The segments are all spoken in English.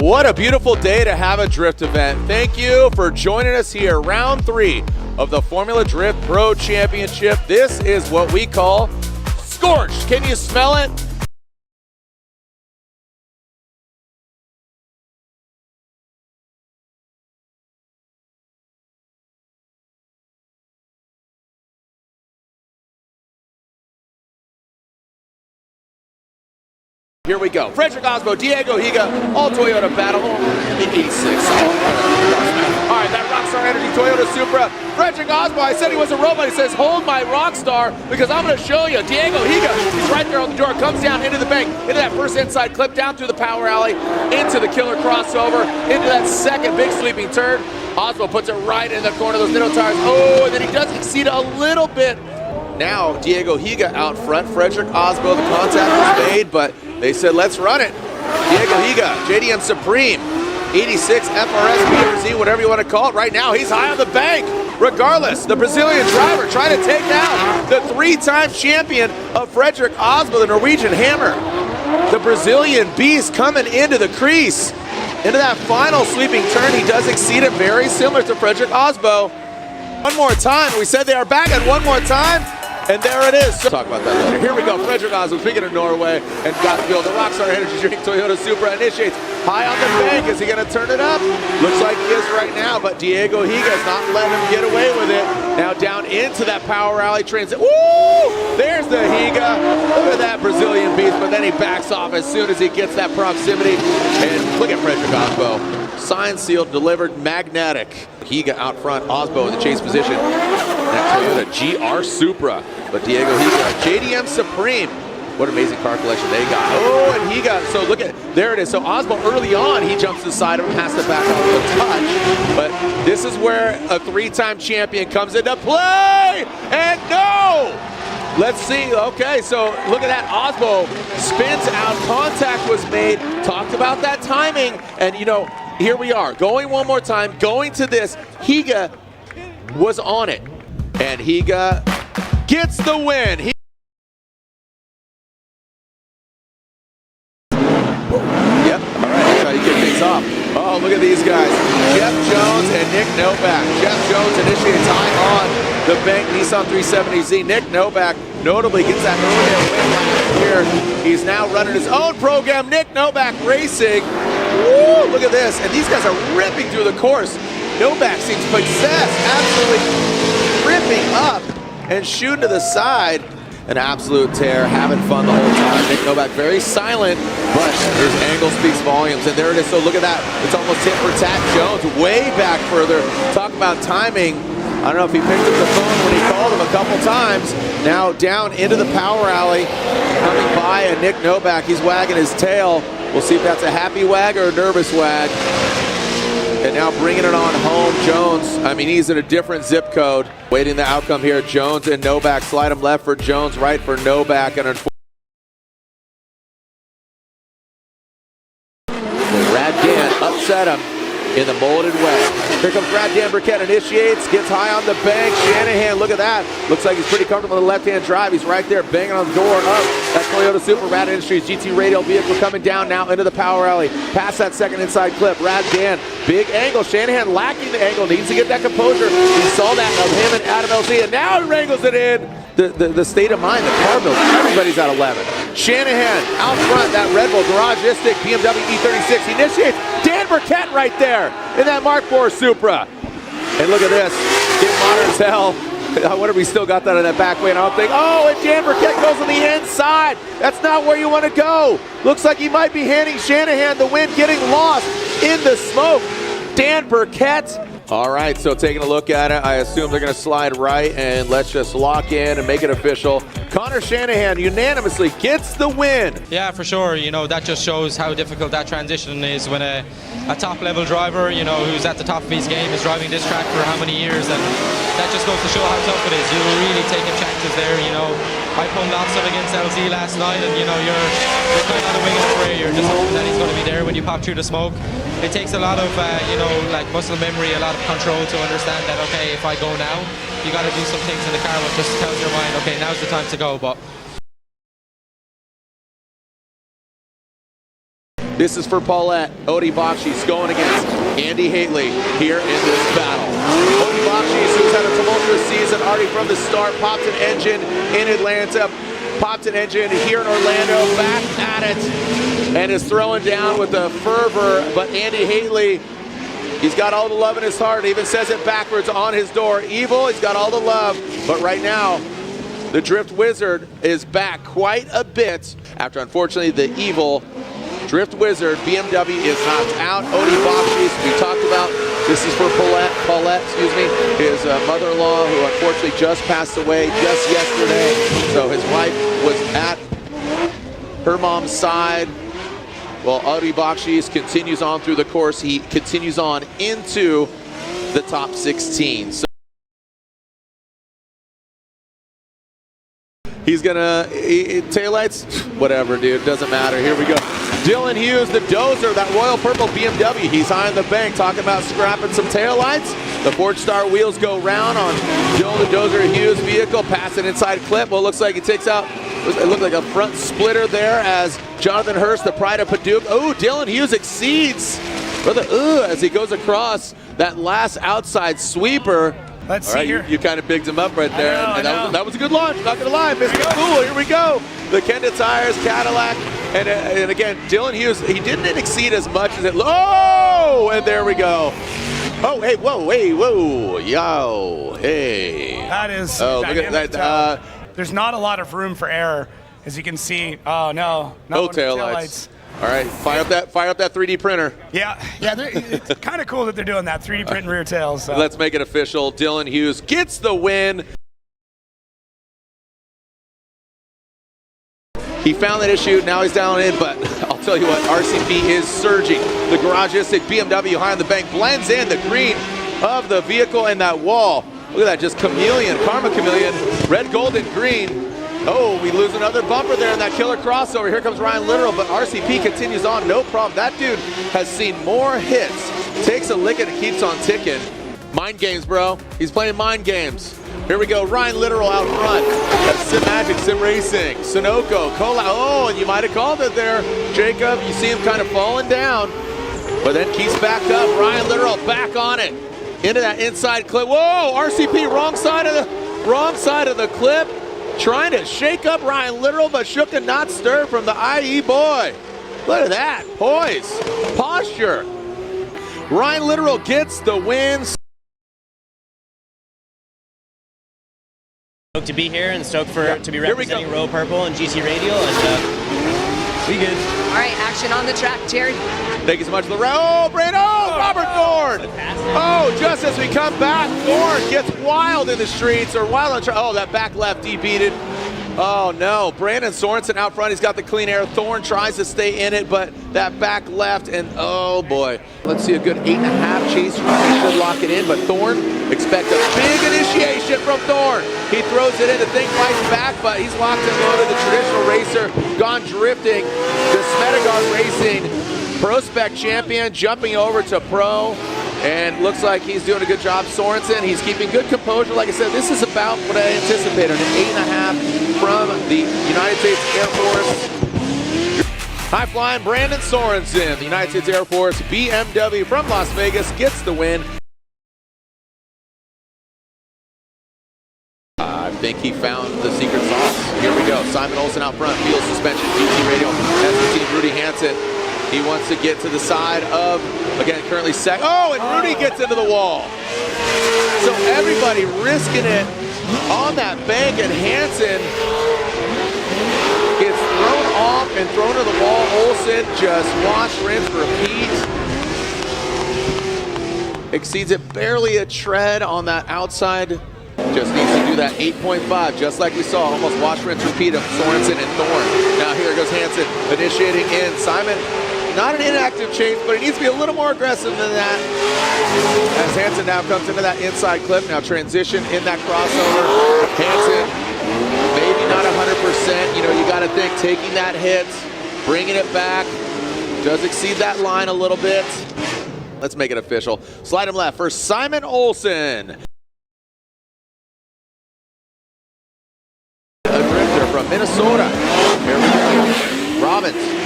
What a beautiful day to have a drift event. Thank you for joining us here. Round 3 of the Formula Drift Pro Championship. This is what we call scorched. Can you smell it? Here we go. Frederick Osmo, Diego Higa, all Toyota battle. The 86. All right, that Rockstar Energy Toyota Supra. Frederick Osmo, I said he was a robot. He says, hold my Rockstar because I'm going to show you. Diego Higa, he's right there on the door, comes down into the bank, into that first inside clip, down through the power alley, into the killer crossover, into that second big sweeping turn. Osmo puts it right in the corner of those Nitto tires. Oh, and then he does exceed a little bit. Now, Diego Higa out front. Frederick Osmo, the contact was made, but they said, let's run it. Diego Higa, JDM Supreme, 86 FRS, PRZ, whatever you want to call it. Right now, he's high on the bank. Regardless, the Brazilian driver trying to take down the 3-time champion of Frederick Osmo, the Norwegian Hammer. The Brazilian beast coming into the crease. Into that final sweeping turn, he does exceed it, very similar to Frederick Osmo. One more time, we said they are back at one more time. And there it is. So talk about that later. Here we go. Frederick Osmo, speaking of Norway, and got to build the Rockstar Energy Drink Toyota Supra initiates high on the bank. Is he going to turn it up? Looks like he is right now, but Diego Higa's not letting him get away with it. Now down into that power alley transit. Woo! There's the Higa. Look at that Brazilian beast, but then he backs off as soon as he gets that proximity. And look at Frederick Osmo. Signed, sealed, delivered, magnetic. Higa out front, Osmo in the chase position. That Toyota GR Supra. But Diego Higa, JDM Supreme. What amazing car collection they got. Oh, and Higa, so look at, there it is. So Osmo early on, he jumps to the side of him, has to back off the touch. But this is where a 3-time champion comes into play. And no! Let's see, okay, so look at that, Osmo spins out, contact was made, talked about that timing, and you know, here we are, going one more time, going to this, Higa was on it, and Higa gets the win. Yep, all right, that's how you kick things off. Oh, look at these guys, Jeff Jones and Nick Novak. Jeff Jones initiates high on the bank Nissan 370Z. Nick Novak notably gets that early win last year. He's now running his own program. Nick Novak Racing. Woo, look at this. And these guys are ripping through the course. Novak seems possessed, absolutely ripping up and shooting to the side. An absolute tear, having fun the whole time. Nick Novak very silent, but his angle speaks volumes. And there it is. So look at that. It's almost tit for tat. Jones way back further. Talk about timing. I don't know if he picked up the phone when he called him a couple times. Now down into the power alley, coming by, and Nick Novak, he's wagging his tail. We'll see if that's a happy wag or a nervous wag. And now bringing it on home, Jones. I mean, he's in a different zip code. Waiting the outcome here, Jones and Novak. Slide him left for Jones, right for Novak. And unfortunately, Brad Dan upset him in the molded way. Here comes Brad Dan Burkett, initiates, gets high on the bank. Shanahan, look at that. Looks like he's pretty comfortable in the left-hand drive. He's right there banging on the door of that Toyota Supra. Rad Industries GT radial vehicle coming down now into the power alley. Past that second inside clip. Brad Dan, big angle. Shanahan lacking the angle, needs to get that composure. We saw that of him and Adam LZ, and now he wrangles it in. The state of mind, the car build, everybody's at 11. Shanahan out front, that Red Bull Garagistic BMW E36 initiates. Dan Burkett right there in that Mark IV Supra. And look at this, get modern as hell. I wonder if we still got that on that back way, and I don't think, oh, and Dan Burkett goes on the inside. That's not where you want to go. Looks like he might be handing Shanahan the win, getting lost in the smoke. Dan Burkett. All right, so taking a look at it, I assume they're going to slide right, and let's just lock in and make it official. Connor Shanahan unanimously gets the win. Yeah, for sure. You know, that just shows how difficult that transition is when a top-level driver, you know, who's at the top of his game is driving this track for how many years, and that just goes to show how tough it is. You're really taking chances there, you know. I pulled lots of against LZ last night, and, you know, you're kind of on a wing and a prayer. You're just hoping that he's going to be there when you pop through the smoke. It takes a lot of, you know, like muscle memory, a lot of control to understand that, okay, if I go now, you got to do some things in the car which just tells your mind, okay, now's the time to go. But This is for Paulette. Odie Bakshi's going against Andy Haley here in this battle. Odie Bakshi's, who's had a tumultuous season already from the start, popped an engine in Atlanta, popped an engine here in Orlando, back at it, and is throwing down with the fervor. But Andy Haley, he's got all the love in his heart. He even says it backwards on his door. Evil, he's got all the love. But right now, the Drift Wizard is back quite a bit after, unfortunately, the evil Drift Wizard BMW is knocked out. Odie Bakshi's, we talked about. This is for Paulette, his mother-in-law, who unfortunately just passed away just yesterday. So his wife was at her mom's side. Well, Odie Bakshi's continues on through the course. He continues on into the top 16. So he's gonna, taillights, whatever, dude, doesn't matter. Here we go. Dylan Hughes, the dozer, that royal purple BMW. He's high in the bank, talking about scrapping some taillights. The Forge Star wheels go round on Dylan the Dozer Hughes' vehicle, past an inside clip. Well, it looks like he takes out, it looked like a front splitter there as Jonathan Hurst, the pride of Paducah. Oh, Dylan Hughes exceeds as he goes across that last outside sweeper. Let's All see right, here. you kind of bigged him up right there. I know. That was a good launch, not going to lie. Mr. Cool, here we go. The Kenda Tires, Cadillac. And again, Dylan Hughes, he didn't exceed as much as it. Oh, and there we go. Oh, hey, whoa, hey, whoa, yo, hey. That is. Oh, look at that. There's not a lot of room for error, as you can see. Oh no, no taillights. All right, fire up that 3D printer. Yeah, it's kind of cool that they're doing that 3D printing rear tails. So. Let's make it official. Dylan Hughes gets the win. He found that issue, now he's down in, but I'll tell you what, RCP is surging. The Garagistic BMW high on the bank blends in the green of the vehicle and that wall. Look at that, just chameleon, karma chameleon, red, gold, and green. Oh, we lose another bumper there in that killer crossover. Here comes Ryan Literal, but RCP continues on, no problem. That dude has seen more hits, takes a lick and it keeps on ticking. Mind games, bro. He's playing mind games. Here we go, Ryan Literal out front. That's Sim Magic, Sim Racing, Sunoco, Cola. Oh, and you might have called it there, Jacob. You see him kind of falling down, but then keeps back up. Ryan Literal back on it. Into that inside clip. Whoa, RCP wrong side of the clip. Trying to shake up Ryan Literal, but shook and not stirred from the IE boy. Look at that, poise, posture. Ryan Literal gets the win. Stoked to be here and stoked to be representing Royal Purple and GT Radial, and we good. All right, action on the track, Jerry. Thank you so much, Lorraine. Oh, Brandon, Robert Thorne. Oh, just as we come back, Thorne gets wild in the streets, or wild on track. Oh, that back left debeated. Oh no, Brandon Sorensen out front, he's got the clean air. Thorne tries to stay in it, but that back left, and oh boy. Let's see a good 8.5 chase run. He should lock it in, but Thorne, expect a big initiation from Thorne. He throws it in, the thing fights back, but he's locked and loaded. The traditional racer gone drifting. The Smedegard Racing Prospect champion jumping over to Pro. And looks like he's doing a good job. Sorensen, he's keeping good composure. Like I said, this is about what I anticipated, an 8.5 from the United States Air Force. High flying Brandon Sorensen, the United States Air Force BMW from Las Vegas, gets the win. I think he found the secret sauce. Here we go. Simon Olsen out front, field suspension, GT Radial, S15 Rudy Hansen. He wants to get to the side of, again, currently second. Oh, and Rudy gets into the wall. So everybody risking it on that bank, and Hansen gets thrown off and thrown to the wall. Olsen just wash, rinse, repeat. Exceeds it barely a tread on that outside. Just needs to do that 8.5, just like we saw. Almost wash, rinse, repeat of Sorensen and Thorne. Now here goes Hansen initiating in. Simon, not an inactive chase, but he needs to be a little more aggressive than that. As Hansen now comes into that inside clip, now transition in that crossover. Hansen, maybe not 100%. You know, you got to think taking that hit, bringing it back, does exceed that line a little bit. Let's make it official. Slide him left for Simon Olsen. A drifter from Minnesota. Here we go. Robbins.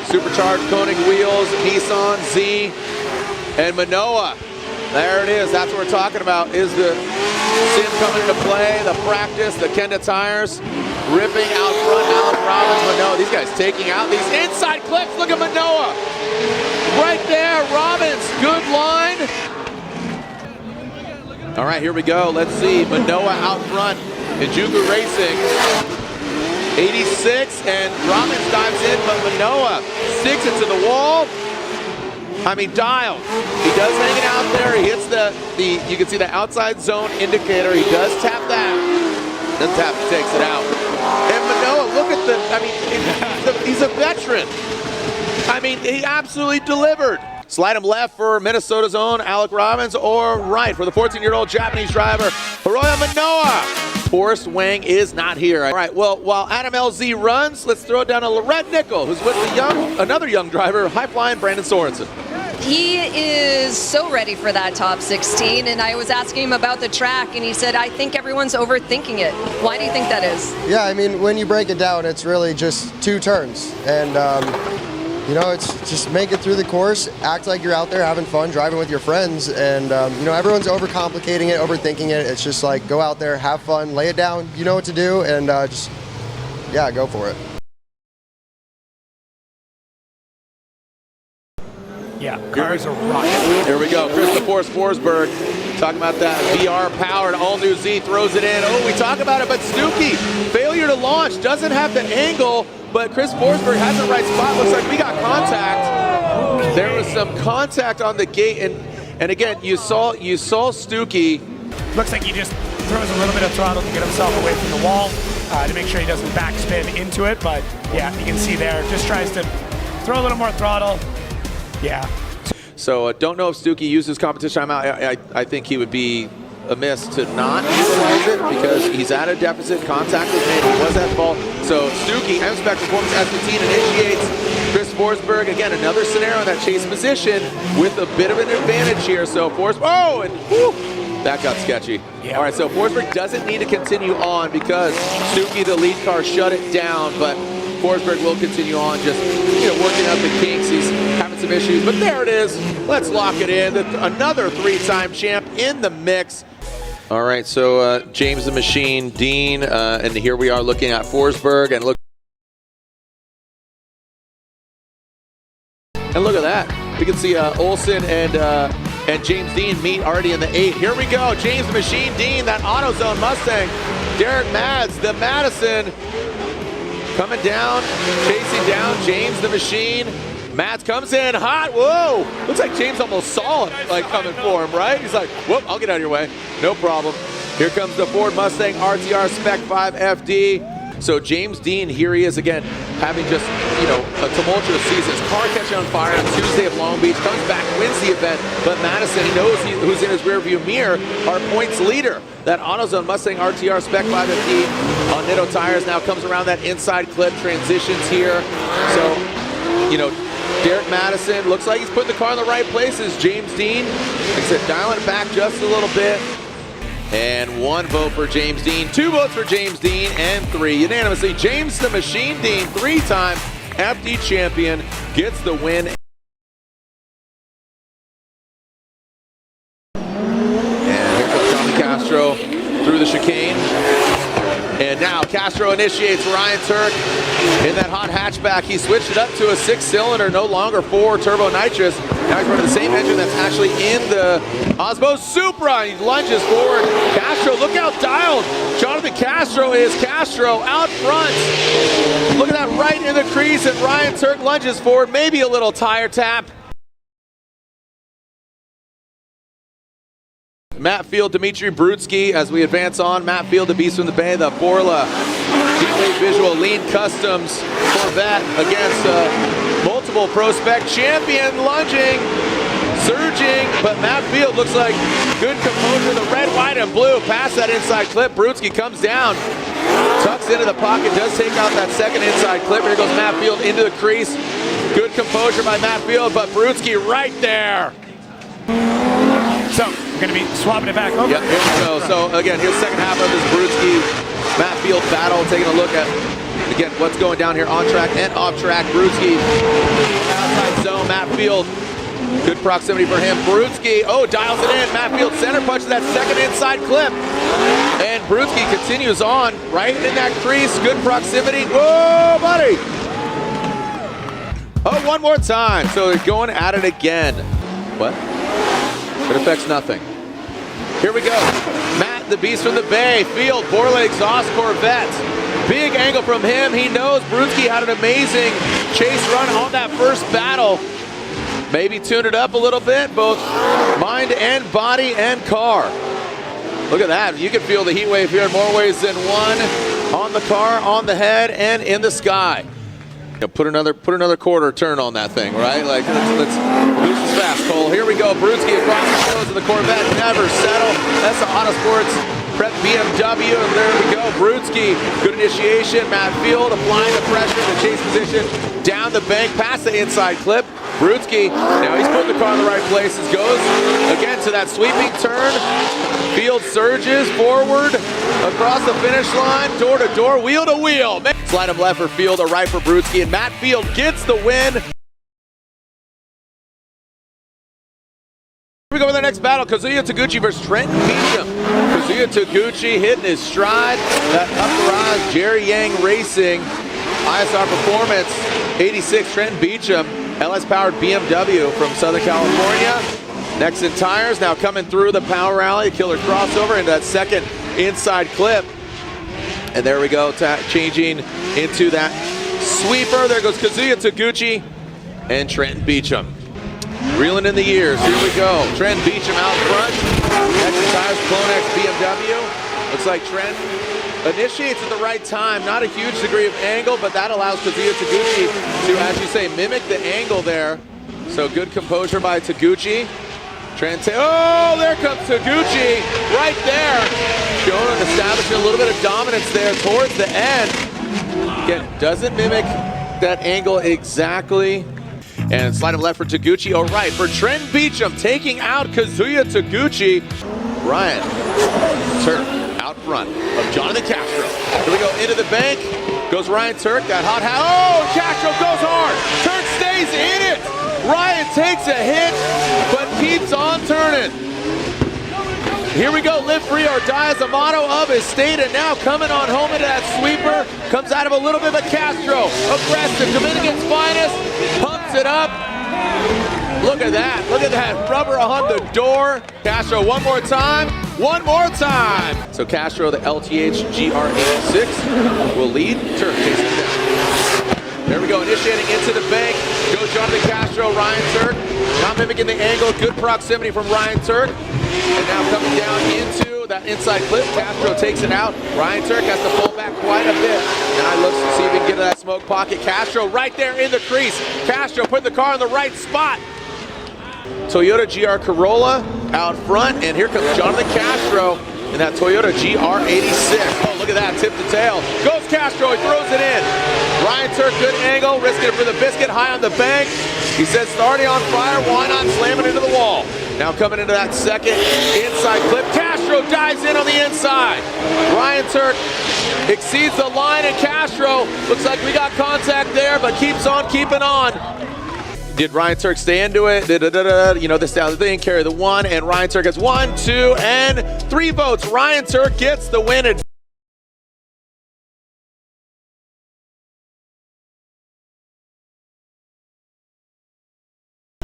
Supercharged Koenig wheels, Nissan, Z, and Manoa. There it is. That's what we're talking about. Is the sim coming into play, the practice, the Kenda tires, ripping out front. Alex Robbins, Manoa. These guys taking out these inside clips. Look at Manoa. Right there, Robbins. Good line. All right, here we go. Let's see. Manoa out front. Ijugu Racing. 86, and Robbins dives in, but Manoa sticks it to the wall. I mean, dialed. He does hang it out there. He hits the you can see the outside zone indicator. He does tap that. Then takes it out. And Manoa, look at the, I mean, he's a veteran. I mean, he absolutely delivered. Slide him left for Minnesota's own Alec Robbins, or right for the 14-year-old Japanese driver, Hiroya Manoa. Forrest Wang is not here. All right, well, while Adam LZ runs, let's throw it down to Lorette Nickel, who's with another young driver, high-flying Brandon Sorensen. He is so ready for that top 16, and I was asking him about the track, and he said, I think everyone's overthinking it. Why do you think that is? Yeah, I mean, when you break it down, it's really just 2 turns. And, you know, it's just make it through the course, act like you're out there having fun, driving with your friends, and, you know, everyone's overcomplicating it, overthinking it. It's just like, go out there, have fun, lay it down, you know what to do, and just, yeah, go for it. Yeah, cars are rocking. Here we go. Christopher Forsberg talking about that VR-powered all-new Z, throws it in. Oh, we talk about it, but Stuckey, failure to launch, doesn't have the angle, but Chris Forsberg has the right spot. Looks like we got contact. There was some contact on the gate, and again, you saw Stuckey. Looks like he just throws a little bit of throttle to get himself away from the wall to make sure he doesn't backspin into it. But yeah, you can see there, just tries to throw a little more throttle. Yeah. So don't know if Stuckey uses competition timeout. I think he would be amiss to not utilize it because he's at a deficit. Contact was made. He was at fault. So Stuckey, M-Spec Performance S15 initiates. Chris Forsberg, again, another scenario in that chase position with a bit of an advantage here. So Forsberg, oh, and whew, that got sketchy. Yeah. All right, so Forsberg doesn't need to continue on because Stuckey, the lead car, shut it down, but Forsberg will continue on, just working out the kinks. He's having some issues, but there it is. Let's lock it in. Another 3-time champ in the mix. All right, so James the Machine Dean, and here we are looking at Forsberg, and look at that. We can see Olsen and James Dean meet already in the 8. Here we go, James the Machine Dean, that AutoZone Mustang. Derek Mads, the Madison. Coming down, chasing down James the Machine. Mads comes in hot. Whoa! Looks like James almost saw him coming for him, right? He's like, whoop, I'll get out of your way. No problem. Here comes the Ford Mustang RTR Spec 5 FD. So James Dean, here he is again, having just, a tumultuous season. His car catching on fire on Tuesday at Long Beach, comes back, wins the event, but Madison knows who's in his rearview mirror, our points leader. That AutoZone Mustang RTR Spec 550 on Nitto tires now comes around that inside clip, transitions here. So, Derek Madison looks like he's putting the car in the right places. James Dean, like I said, dialing it back just a little bit. And 1 vote for James Dean, 2 votes for James Dean, and 3 unanimously. James the Machine Dean, 3-time FD champion, gets the win. And here comes Tommy Castro through the chicane. And now Castro initiates Ryan Turk in that hot hatchback. He switched it up to a 6-cylinder, no longer 4 turbo nitrous. Now he's running the same engine that's actually in the Osmo Supra. He lunges forward. Castro, look how dialed Jonathan Castro is. Castro out front. Look at that, right in the crease, and Ryan Turk lunges forward. Maybe a little tire tap. Matt Field, Dmitry Brutsky, as we advance on. Matt Field, the Beast from the Bay, the Borla Gateway Visual Lean Customs Corvette against multiple Pro Spec champion, lunging, surging, but Matt Field looks like good composure. The red, white, and blue past that inside clip. Brutsky comes down, tucks into the pocket, does take out that second inside clip. Here goes Matt Field into the crease. Good composure by Matt Field, but Brutsky right there. So, we're going to be swapping it back over. Yep, here we go. So, again, here's the second half of this Brutsky Matt Field battle. Taking a look at Again, what's going down here on track and off track. Brudski, outside zone, Matt Field. Good proximity for him. Brudski, dials it in. Matt Field center punches that second inside clip. And Brudski continues on right in that crease. Good proximity. Whoa, buddy. One more time. So they're going at it again. What? It affects nothing. Here we go. Matt, the Beast from the Bay. Field, Borla exhaust Corvette. Big angle from him. He knows Brudski had an amazing chase run on that first battle. Maybe tune it up a little bit, both mind and body and car. Look at that. You can feel the heat wave here in more ways than one. On the car, on the head, and in the sky. Put another quarter turn on that thing, right? Like, let's boost this fast, Cole. Here we go. Brudski across the nose of the Corvette. Never settle. That's the Autosports Prep BMW, and there we go. Brudski, good initiation. Matt Field applying the pressure in the chase position. Down the bank, past the inside clip. Brudski, now he's putting the car in the right places. Goes again to that sweeping turn. Field surges forward across the finish line, door to door, wheel to wheel. Slide him left for Field, a right for Brudski, and Matt Field gets the win. Here we go with the next battle, Kazuya Taguchi versus Trenton Beecham. Kazuya Taguchi hitting his stride. That up garage, Jerry Yang Racing, ISR Performance, 86 Trenton Beecham, LS-powered BMW from Southern California. Nexon Tires now coming through the power rally, killer crossover into that second inside clip. And there we go, changing into that sweeper. There goes Kazuya Taguchi and Trenton Beecham. Reeling in the years, here we go. Trenton Beecham out front. Nexon Tires, Clonex BMW. Looks like Trenton initiates at the right time. Not a huge degree of angle, but that allows Kazuya Taguchi to, as you say, mimic the angle there. So good composure by Taguchi. Trenton, there comes Taguchi right there. Showing and establishing a little bit of dominance there towards the end. Again, doesn't mimic that angle exactly. And slide him left for Taguchi, right for Trenton Beecham, taking out Kazuya Taguchi. Ryan Turk out front of Jonathan Castro. Here we go into the bank. Goes Ryan Turk, that hot hat. Castro goes hard. Turk stays in it. Ryan takes a hit, but keeps on turning. Here we go, live free or die is the motto of his state, and now coming on home into that sweeper, comes out of a little bit of a Castro. Aggressive, Dominican's finest, pumps it up. Look at that, rubber on the door. Castro one more time. So Castro, the LTH GR86, will lead. Turk takes it down. There we go, initiating into the bank. Goes Jonathan Castro, Ryan Turk. Not mimicking the angle, good proximity from Ryan Turk. And now coming down into that inside clip, Castro takes it out. Ryan Turk has to pull back quite a bit. Now he looks to see if he can get to that smoke pocket. Castro right there in the crease. Castro putting the car in the right spot. Toyota GR Corolla out front, and here comes Jonathan Castro in that Toyota GR86. Look at that, tip to tail. Goes Castro, he throws it in. Ryan Turk, good angle, risking it for the biscuit, high on the bank. He says, starting on fire, why not slam it into the wall? Now coming into that second inside clip, Castro dives in on the inside. Ryan Turk exceeds the line, and Castro, looks like we got contact there, but keeps on keeping on. Did Ryan Turk stay into it? You know, this down the thing, carry the one, and Ryan Turk has 1, 2, and 3 votes. Ryan Turk gets the win.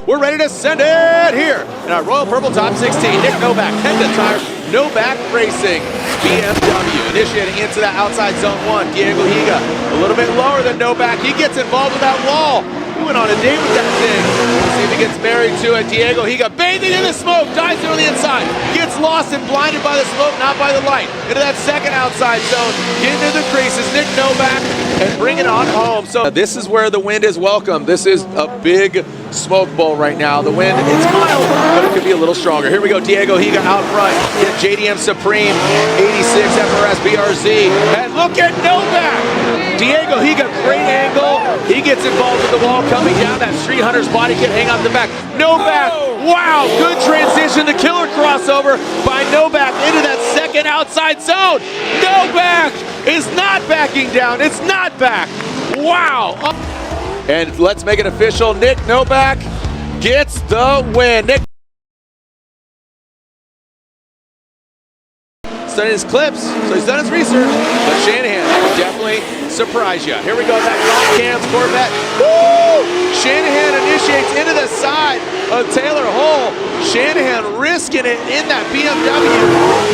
We're ready to send it here in our Royal Purple Top 16. Nick Novak, Honda Tires, Novak Racing, BMW. Initiating into that outside zone 1. Diego Higa, a little bit lower than Novak. He gets involved with that wall. He went on a date with that thing. Let's see if he gets married to it. Diego Higa bathing in the smoke, dives in on the inside. Gets lost and blinded by the smoke, not by the light. Into that second outside zone. Getting into the creases, Nick Novak, and bring it on home. So this is where the wind is welcome. This is a big smoke bowl right now. The wind, it's mild, but it could be a little stronger. Here we go, Diego Higa out front. Get JDM Supreme, 86 FRS BRZ. And look at Novak. Diego Higa, great angle. He gets involved with the wall coming down. That Street Hunter's body kit hang out the back. Novak, wow, good transition. The killer crossover by Novak into that second outside zone. Novak is not backing down. It's not back. Wow. And let's make it official. Nick Novak gets the win. Nick studying his clips, so he's done his research. But Shanahan will definitely surprise you. Here we go, that Rock Cam's Corvette. Woo! Shanahan initiates into the side of Taylor Hull. Shanahan risking it in that BMW.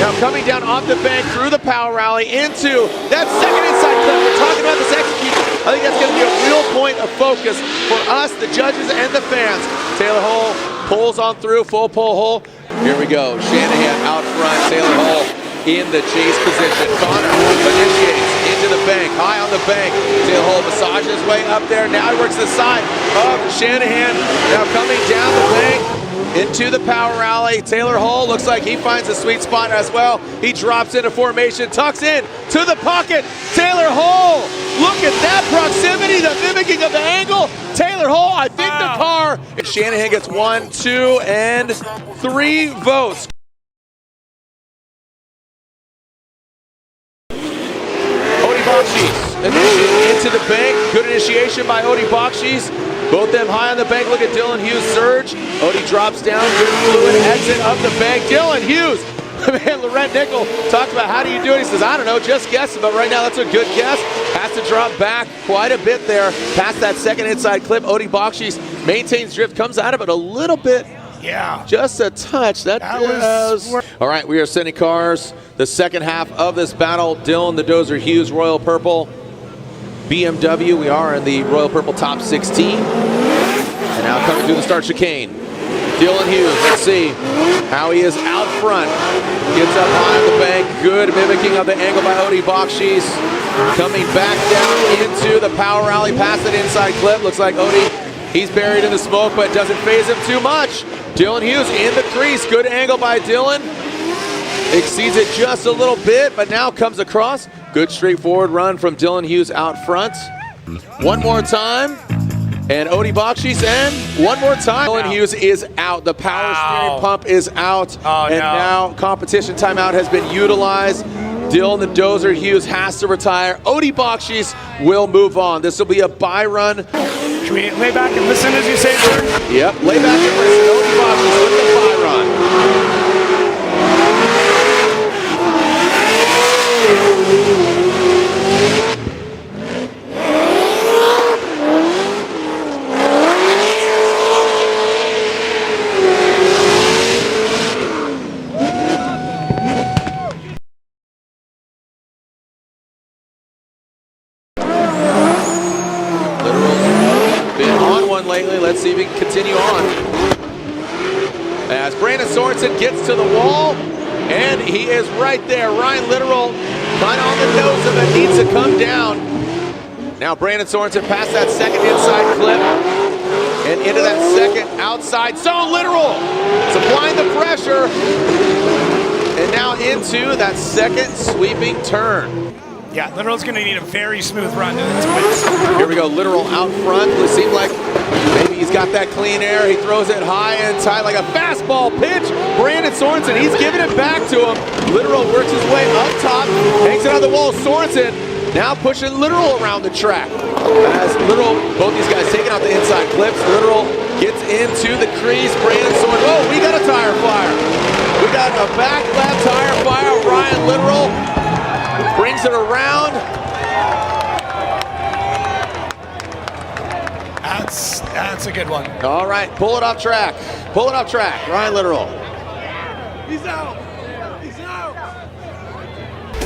Now coming down off the bank through the power rally into that second inside clip. We're talking about this execution. I think that's going to be a real point of focus for us, the judges, and the fans. Taylor Hull pulls on through, full pull Hull. Here we go, Shanahan out front, Taylor Hull in the chase position. Connor initiates into the bank, high on the bank. Taylor Hull massages his way up there. Now he works the side of Shanahan. Now coming down the bank into the power rally. Taylor Hull looks like he finds a sweet spot as well. He drops into formation, tucks in to the pocket. Taylor Hull, look at that proximity, the mimicking of the angle. Taylor Hull, I think the car. Shanahan gets 1, 2, and 3 votes. Into the bank. Good initiation by Odie Bakshis. Both them high on the bank. Look at Dylan Hughes surge. Odie drops down. Good fluid exit of the bank. Dylan Hughes. Man, Laurent Nickel talks about how do you do it. He says, I don't know, just guessing. But right now, that's a good guess. Has to drop back quite a bit there. Past that second inside clip. Odie Bakshis maintains drift. Comes out of it a little bit. Yeah. Just a touch. That was... All right, we are sending cars. The second half of this battle. Dylan the Dozer Hughes, Royal Purple. BMW, we are in the Royal Purple top 16. And now coming through the start chicane. Dylan Hughes, let's see how he is out front. Gets up high on the bank. Good mimicking of the angle by Odie Bakshis. Coming back down into the power rally past that inside clip. Looks like Odie, he's buried in the smoke, but doesn't phase him too much. Dylan Hughes in the crease. Good angle by Dylan. Exceeds it just a little bit, but now comes across. Good straightforward run from Dylan Hughes out front. One more time. And Odie Bakshis, and one more time. Dylan Hughes is out. The power steering pump is out. Now competition timeout has been utilized. Dylan the Dozer Hughes has to retire. Odie Bakshis will move on. This will be a bye run. Should we lay back and listen as you say, sir? Yep, lay back and listen. Odie Bakshis with the bye run. Lately. Let's see if we can continue on. As Brandon Sorensen gets to the wall, and he is right there. Ryan Literal kind of on the nose of it, needs to come down. Now Brandon Sorensen past that second inside clip and into that second outside zone. Literal supplying the pressure, and now into that second sweeping turn. Yeah, Literal's going to need a very smooth run to this place. Here we go, Literal out front. It seems like maybe he's got that clean air. He throws it high and tight like a fastball pitch. Brandon Sorensen, he's giving it back to him. Literal works his way up top, hangs it on the wall. Sorensen now pushing Literal around the track. As Literal, both these guys taking out the inside clips. Literal gets into the crease. Brandon Sorensen, oh, we got a tire fire. We got a back left tire fire. Ryan Literal brings it around. That's a good one. All right, pull it off track. Pull it off track. Ryan Literal. He's out. He's out.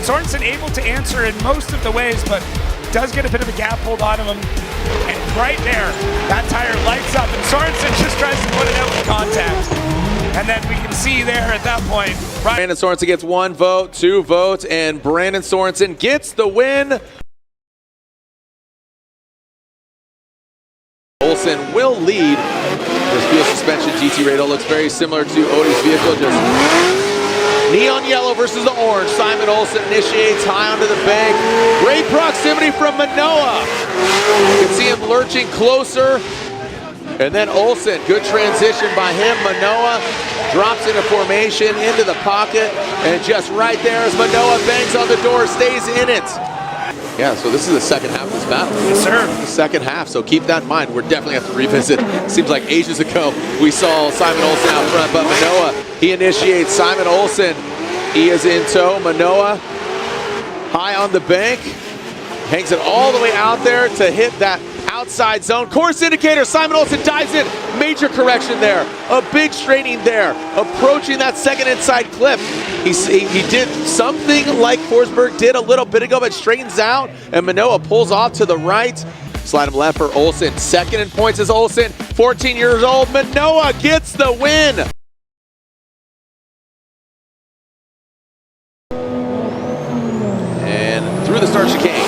Sorensen able to answer in most of the ways, but does get a bit of a gap pulled on him. And right there, that tire lights up, and Sorensen just tries to put it out with contact. And then we can see there at that point, Brandon Sorensen gets 1 vote, 2 votes, and Brandon Sorensen gets the win. Olsen will lead. This fuel suspension GT Radial looks very similar to Odie's vehicle, just neon yellow versus the orange. Simon Olsen initiates high onto the bank. Great proximity from Manoa. You can see him lurching closer. And then Olsen, good transition by him. Manoa drops into formation, into the pocket, and just right there as Manoa bangs on the door, stays in it. Yeah, so this is the second half of this battle. Yes, sir. The second half, so keep that in mind. We're definitely have to revisit. Seems like ages ago we saw Simon Olsen out front, but Manoa, he initiates. Simon Olsen, he is in tow. Manoa, high on the bank, hangs it all the way out there to hit that outside zone. Course indicator, Simon Olsen dives in. Major correction there. A big straightening there. Approaching that second inside clip. He did something like Forsberg did a little bit ago, but straightens out, and Manoa pulls off to the right. Slide him left for Olsen. Second in points is Olsen. 14 years old. Manoa gets the win. And through the start chicane.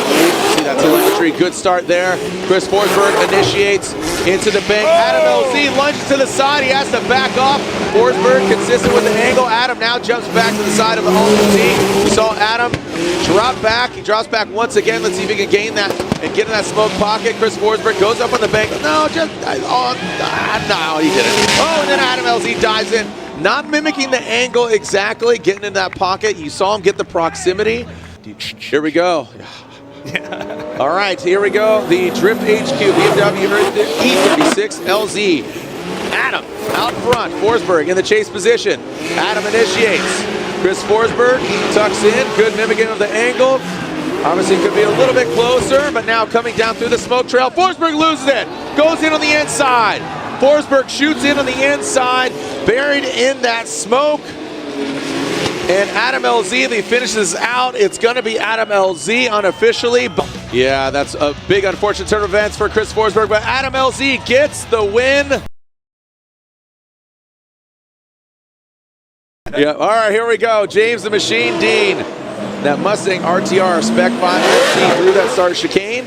See that telemetry. Good start there. Chris Forsberg initiates into the bank. Adam LZ lunges to the side. He has to back off. Forsberg consistent with the angle. Adam now jumps back to the side of the LZ. We saw Adam drop back. He drops back once again. Let's see if he can gain that and get in that smoke pocket. Chris Forsberg goes up on the bank. No, no, he didn't. Oh, and then Adam LZ dives in. Not mimicking the angle exactly, getting in that pocket. You saw him get the proximity. Here we go. All right, here we go. The Drift HQ BMW E36 LZ. Adam out front. Forsberg in the chase position. Adam initiates. Chris Forsberg tucks in. Good mimicking of the angle. Obviously could be a little bit closer, but now coming down through the smoke trail. Forsberg loses it. Goes in on the inside. Forsberg shoots in on the inside. Buried in that smoke. And Adam LZ, if he finishes out, it's going to be Adam LZ unofficially. Yeah, that's a big unfortunate turn of events for Chris Forsberg, but Adam LZ gets the win. Yeah, all right, here we go. James the Machine Dean. That Mustang RTR Spec 5 through that start chicane.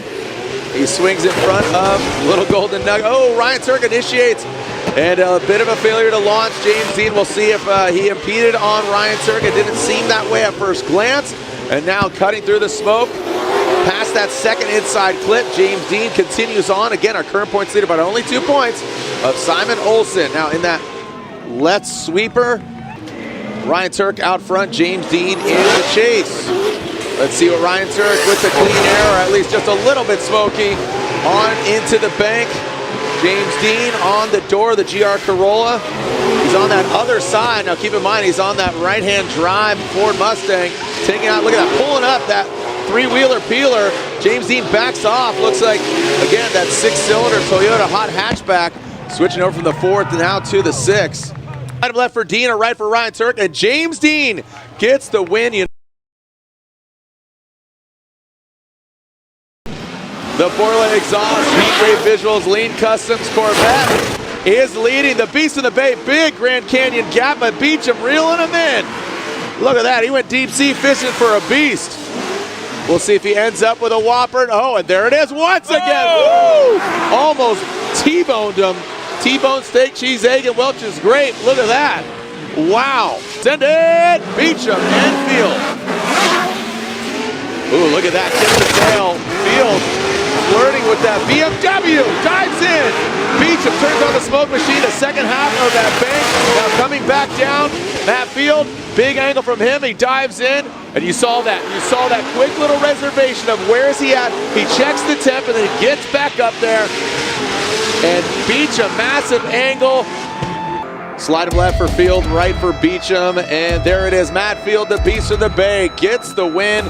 He swings in front of Little Golden Nugget. Oh, Ryan Turk initiates. And a bit of a failure to launch. James Dean, we'll see if he impeded on Ryan Turk. It didn't seem that way at first glance. And now cutting through the smoke. Past that second inside clip, James Dean continues on. Again, our current points leader by only 2 points of Simon Olsen. Now in that left sweeper, Ryan Turk out front, James Dean in the chase. Let's see what Ryan Turk with the clean air, or at least just a little bit smoky, on into the bank. James Dean on the door of the GR Corolla. He's on that other side. Now keep in mind, he's on that right-hand drive Ford Mustang. Taking out, look at that, pulling up that three-wheeler peeler. James Dean backs off. Looks like, again, that six-cylinder Toyota hot hatchback. Switching over from the fourth and now to the sixth. Right left for Dean, or right for Ryan Turk, and James Dean gets the win. The Borla exhaust, heat rate visuals, lean customs Corvette is leading. The Beast in the Bay, big Grand Canyon gap, but Beecham reeling him in. Look at that, he went deep sea fishing for a beast. We'll see if he ends up with a whopper. Oh, and there it is once again. Woo! Almost T-boned him. T-bone steak, cheese, egg, and Welch's grape. Look at that. Wow. Send it. Beecham and Field. Ooh, look at that. Tip the tail. Field flirting with that BMW. Dives in. Beecham turns on the smoke machine. The second half of that bank. Now coming back down. Matt Field. Big angle from him. He dives in. And you saw that. You saw that quick little reservation of where is he at. He checks the temp and then gets back up there. And Beecham, massive angle. Slide him left for Field, right for Beecham. And there it is. Matt Field, the Beast of the Bay, gets the win.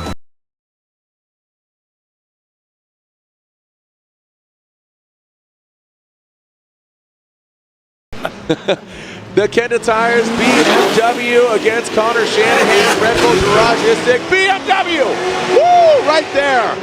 The Kenda Tires BMW against Connor Shanahan, Red Bull Garage Istic, BMW! Woo! Right there!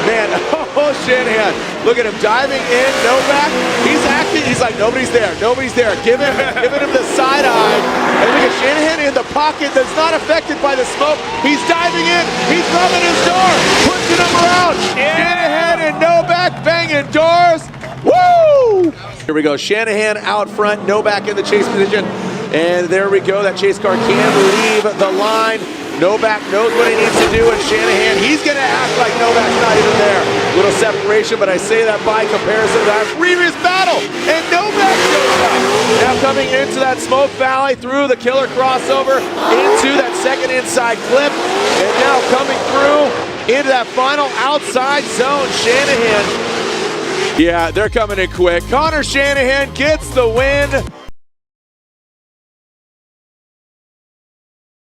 Man, oh, Shanahan. Look at him diving in, Novak. He's acting, he's like, nobody's there, nobody's there. Giving him the side eye. And look at Shanahan in the pocket that's not affected by the smoke. He's diving in, he's rubbing his door, pushing him around. Shanahan and Novak banging doors. Woo! Here we go, Shanahan out front, Novak in the chase position. And there we go, that chase car can leave the line. Novak knows what he needs to do, and Shanahan, he's gonna act like Novak's not even there. Little separation, but I say that by comparison to our previous battle. And Novak shows up. Now coming into that smoke valley through the killer crossover into that second inside clip. And now coming through into that final outside zone. Shanahan. Yeah, they're coming in quick. Connor Shanahan gets the win.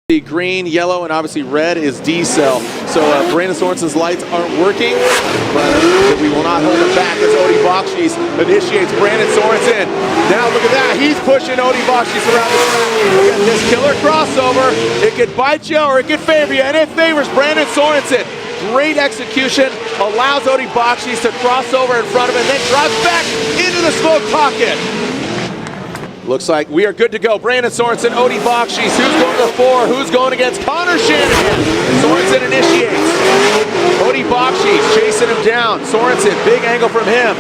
The green, yellow, and obviously red is D-cell. So Brandon Sorensen's lights aren't working, but we will not hold him back as Odie Bakshis initiates Brandon Sorensen. Now look at that, he's pushing Odie Bakshis around the track. Look at this killer crossover. It could bite you or it could favor you, and it favors Brandon Sorensen. Great execution, allows Odie Bakshis to cross over in front of him, and then drives back into the smoke pocket. Looks like we are good to go. Brandon Sorensen, Odie Bakshis. Who's going to the 4? Who's going against Connor Shanahan? Sorensen initiates. Odie Bakshis chasing him down. Sorensen, big angle from him.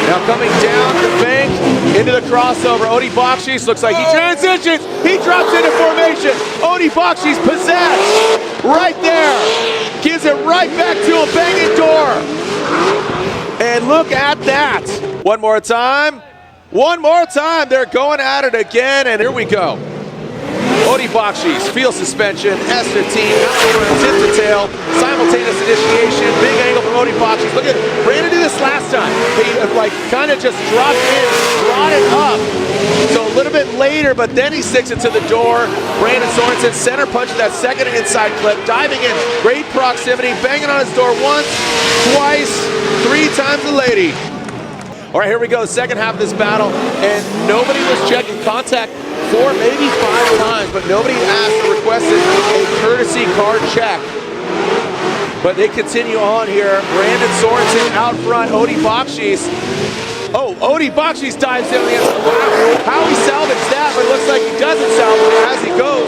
Now coming down the bank into the crossover. Odie Bakshis looks like he transitions. He drops into formation. Odie Bakshis possessed. Right there. Gives it right back to him. Banging door. And look at that. One more time. One more time, they're going at it again, and here we go. Odie Bakshis, field suspension, Esther team, tip to tail, simultaneous initiation, big angle from Odie Bakshis. Look at Brandon did this last time. He kind of just dropped in, brought it up. So a little bit later, but then he sticks it to the door. Brandon Sorensen center punches that second inside clip, diving in, great proximity, banging on his door once, twice, 3 times the lady. All right, here we go, the second half of this battle, and nobody was checking contact 4, maybe 5 times, but nobody asked or requested a courtesy card check. But they continue on here. Brandon Sorensen out front, Odie Bakshis. Oh, Odie Bakshis dives in the end. Wow, how he salvaged that, but it looks like he doesn't salvage it as he goes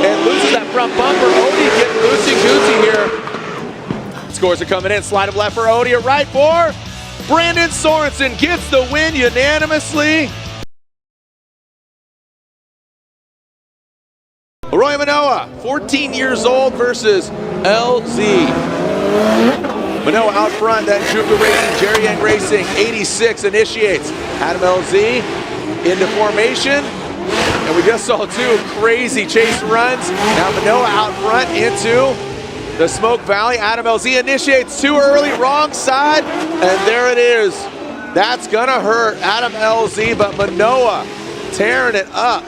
and loses that front bumper. Odie getting loosey-goosey here. Scores are coming in, slide of left for Odie, a right for Brandon Sorensen gets the win unanimously. Roy Manoa, 14 years old versus LZ. Manoa out front, that Juku Racing, Jerry Yang Racing, 86 initiates. Adam LZ into formation. And we just saw 2 crazy chase runs. Now Manoa out front into the Smoke Valley. Adam LZ initiates too early, wrong side, and there it is. That's gonna hurt Adam LZ, but Manoa tearing it up.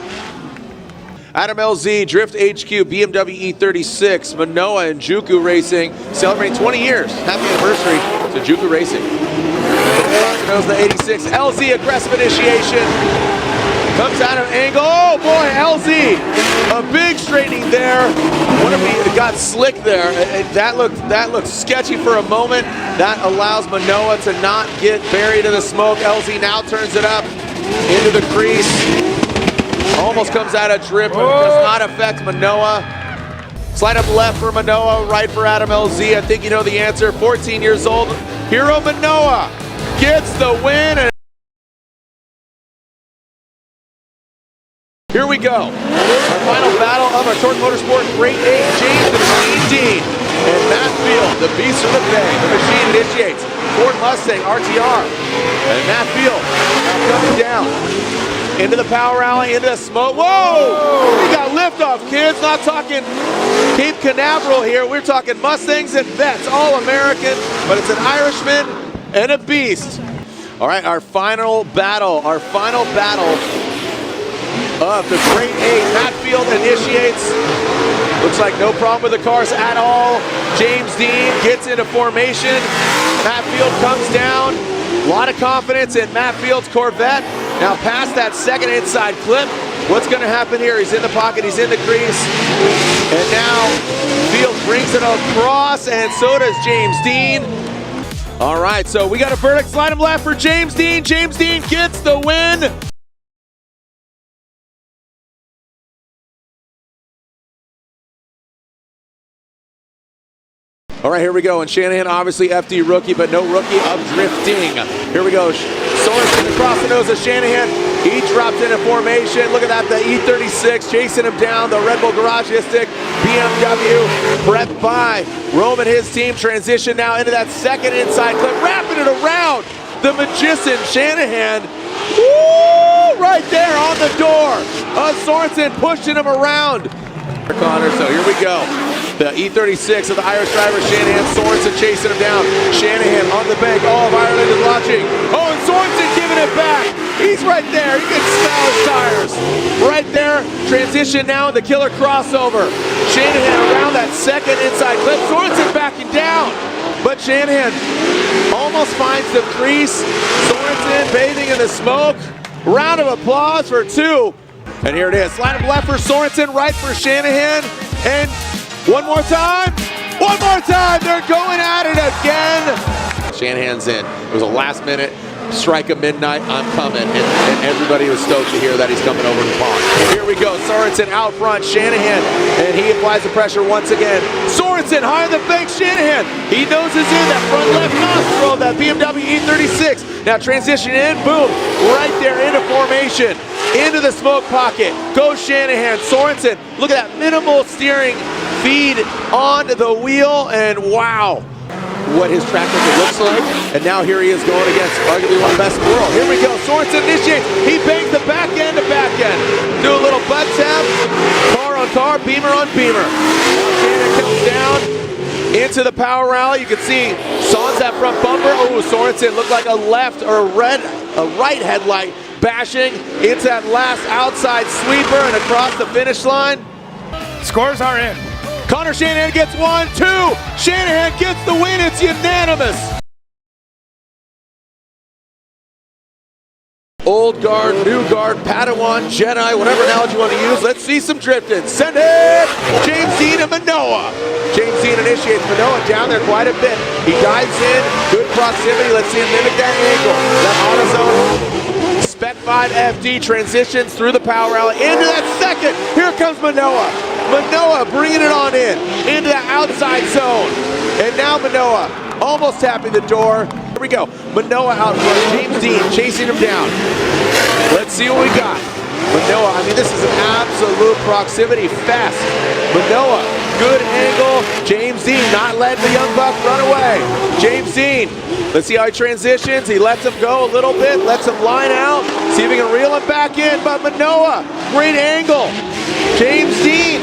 Adam LZ, Drift HQ, BMW E36, Manoa and Juku Racing, celebrating 20 years. Happy anniversary to Juku Racing. Knows the 86, LZ aggressive initiation. Comes out of angle, oh boy, LZ, a big straightening there. Wonder if he got slick there. That looked sketchy for a moment. That allows Manoa to not get buried in the smoke. LZ now turns it up into the crease. Almost comes out of drift, but it does not affect Manoa. Slide up left for Manoa, right for Adam LZ. I think you know the answer. 14 years old, Hiro Manoa gets the win. Here we go. Our final battle of our Torque Motorsport Great 8, James the Machine Dean and Matt Field, the beast from the Bay. The machine initiates. Ford Mustang RTR. And Matt Field coming down into the power alley, into the smoke. Whoa! We got liftoff, kids. Not talking Cape Canaveral here. We're talking Mustangs and Vets, all American, but it's an Irishman and a beast. All right, our final battle of the Great 8. Matt Field initiates. Looks like no problem with the cars at all. James Dean gets into formation. Matt Field comes down. A lot of confidence in Matt Field's Corvette. Now past that second inside clip. What's going to happen here? He's in the pocket. He's in the crease. And now Field brings it across, and so does James Dean. All right, so we got a verdict. Slide him left for James Dean. James Dean gets the win. All right, here we go. And Shanahan, obviously FD rookie, but no rookie of drifting. Here we go. Sorensen across the nose of Shanahan. He dropped into formation. Look at that, the E36 chasing him down. The Red Bull Garage stick BMW prepped by Roman, his team. Transition now into that second inside clip, wrapping it around the magician Shanahan. Woo! Right there on the door. Sorensen pushing him around. Connor, so here we go. The E36 of the Irish driver, Shanahan. Sorensen chasing him down. Shanahan on the bank. All of Ireland is watching. Oh, and Sorensen giving it back. He's right there. You can smell his tires. Right there. Transition now in the killer crossover. Shanahan around that second inside clip. Sorensen backing down. But Shanahan almost finds the crease. Sorensen bathing in the smoke. Round of applause for two. And here it is. Slide him left for Sorensen, right for Shanahan. And one more time. One more time. They're going at it again. Shanahan's in. It was a last minute strike of midnight. I'm coming. And everybody was stoked to hear that he's coming over the pond. Here we go. Sorensen out front. Shanahan. And he applies the pressure once again. Sorensen high on the bank. Shanahan. He noses in that front left nostril of that BMW E36. Now transition in. Boom. Right there into formation. Into the smoke pocket. Goes Shanahan. Sorensen. Look at that minimal steering feed on the wheel. And wow. What his track record looks like, and now here he is going against arguably one of the best in the world. Here we go. Sorensen initiates. He bangs the back end to back end. Do a little butt tap. Car on car, beamer on beamer. Shanahan comes down into the power rally. You can see Son's that front bumper. Oh, Sorensen looked like a left or a right headlight bashing into that last outside sweeper and across the finish line. Scores are in. Connor Shanahan gets 1, 2. Shanahan gets the win. It's unanimous. Old guard, new guard, Padawan, Jedi, whatever analogy you want to use. Let's see some drifting. Send it! James Dean and Manoa. James Dean initiates Manoa down there quite a bit. He dives in, good proximity. Let's see him mimic that angle. That AutoZone Spec 5 FD transitions through the power rally into that second. Here comes Manoa. Manoa bringing it on into the outside zone. And now Manoa almost tapping the door. Here we go. Manoa out front. James Dean chasing him down. Let's see what we got. Manoa, I mean, this is an absolute proximity fest. Manoa, good angle. James Dean not letting the young buck run away. James Dean, let's see how he transitions. He lets him go a little bit, lets him line out. See if he can reel him back in. But Manoa, great angle. James Dean,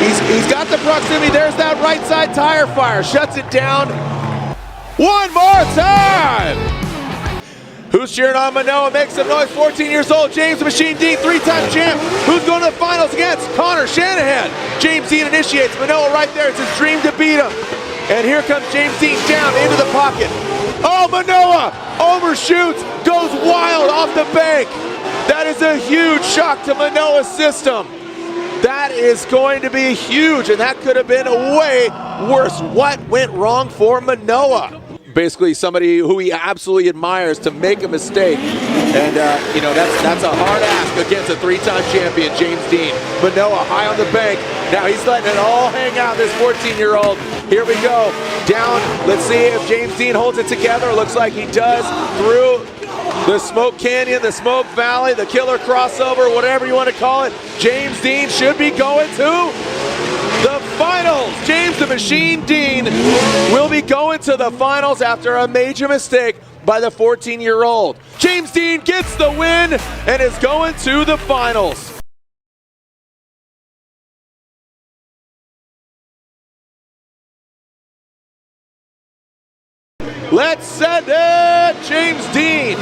he's got the proximity. There's that right side tire fire. Shuts it down. One more time. Who's cheering on Manoa? Makes some noise. 14 years old. James the Machine Dean, three-time champ. Who's going to the finals against Connor Shanahan? James Dean initiates. Manoa right there. It's his dream to beat him. And here comes James Dean down into the pocket. Oh, Manoa overshoots, goes wild off the bank. That is a huge shock to Manoa's system. That is going to be huge, and that could have been way worse. What went wrong for Manoa? Basically somebody who he absolutely admires to make a mistake. And, you know, that's a hard ask against a three-time champion, James Dean. Manoa high on the bank. Now he's letting it all hang out, this 14-year-old. Here we go. Down. Let's see if James Dean holds it together. Looks like he does through the Smoke Canyon, the Smoke Valley, the killer crossover, whatever you want to call it. James Dean should be going to the finals. James the Machine Dean will be going to the finals after a major mistake by the 14-year-old. James Dean gets the win and is going to the finals. Let's send it, James Dean,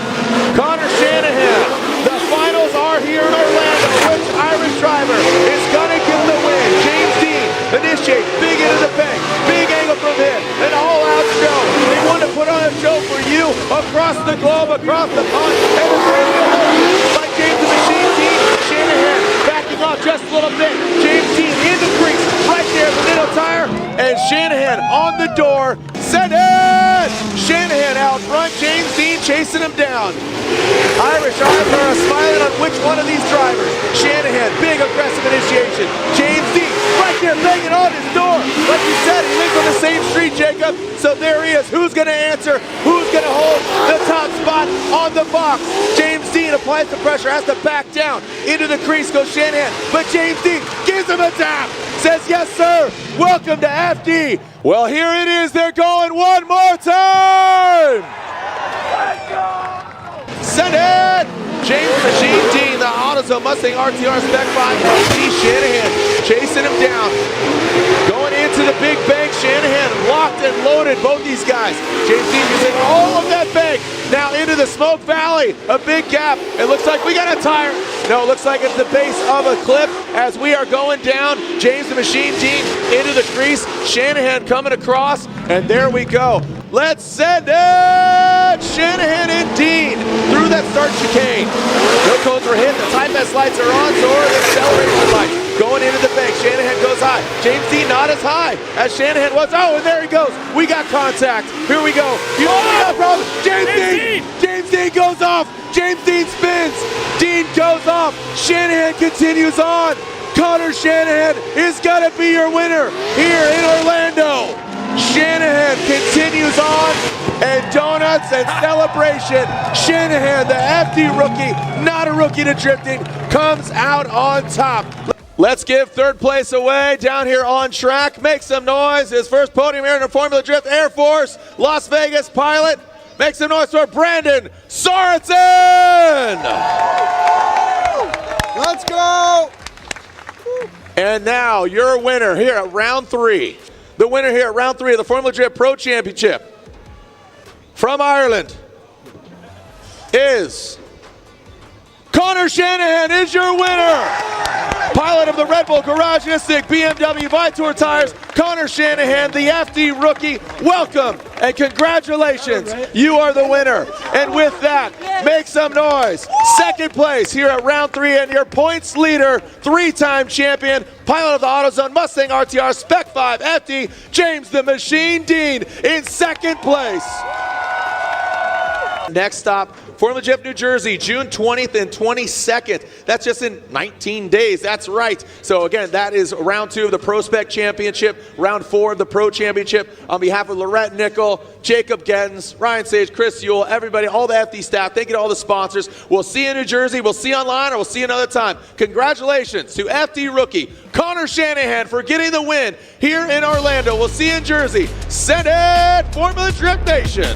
Connor Shanahan. The finals are here in Orlando. Which Irish driver is gonna get the win? James Dean initiates, big into the bank, big angle from him, an all-out show. They want to put on a show for you across the globe, across the pond, and it's going to be hosted by James the Machine Dean. Shanahan backing off just a little bit. James Dean in the crease, right there, the middle tire, and Shanahan on the door. Send it! Shanahan out front, James Dean chasing him down. Irish eyes are smiling on which one of these drivers. Shanahan, big aggressive initiation. James Dean right there banging on his door. Like you said, he lives on the same street, Jacob. So there he is. Who's going to answer? Who's going to hold the top spot on the box? James Dean applies the pressure, has to back down. Into the crease goes Shanahan. But James Dean gives him a tap. says, yes, sir. Welcome to FD. Well, here it is. They're going one more time. Send it. James Machine Dean, the AutoZone Mustang RTR Spec 5 LT Shanahan chasing him down. Going into the big bank, Shanahan locked and loaded both these guys. James Dean using all of that bank. Now into the Smoke Valley, a big gap. It looks like we got a tire. No, it looks like it's the base of a cliff as we are going down. James the Machine Dean into the crease. Shanahan coming across, and there we go. Let's send it! Shanahan and Dean through that start chicane. No cones were hit, the time best lights are on, so are the acceleration lights. Going into the bank, Shanahan goes high. James Dean not as high as Shanahan was. Oh, and there he goes. We got contact. Here we go. James Dean goes off. James Dean spins. Dean goes off. Shanahan continues on. Connor Shanahan is gonna be your winner here in Orlando. Shanahan continues on, and donuts and celebration. Shanahan, the FD rookie, not a rookie to drifting, comes out on top. Let's give third place away down here on track. Make some noise. His first podium here in the Formula Drift Air Force Las Vegas pilot. Make some noise for Brandon Sorensen. Let's go. And now your winner here at round 3. The winner here at round 3 of the Formula Drift Pro Championship from Ireland is Connor Shanahan is your winner. Pilot of the Red Bull Garageistic BMW Vitour tires, Connor Shanahan, the FD rookie. Welcome and congratulations. You are the winner. And with that, make some noise. Second place here at round 3 and your points leader, 3-time champion, pilot of the AutoZone Mustang RTR Spec 5 FD, James the Machine Dean in second place. Next stop, Formula Drift, New Jersey, June 20th and 22nd. That's just in 19 days. That's right. So again, that is round 2 of the Pro Spec Championship, round 4 of the Pro Championship. On behalf of Lorette Nickel, Jacob Gettens, Ryan Sage, Chris Yule, everybody, all the FD staff, thank you to all the sponsors. We'll see you in New Jersey. We'll see you online, or we'll see you another time. Congratulations to FD rookie Connor Shanahan for getting the win here in Orlando. We'll see you in Jersey. Send it, Formula Drift Nation.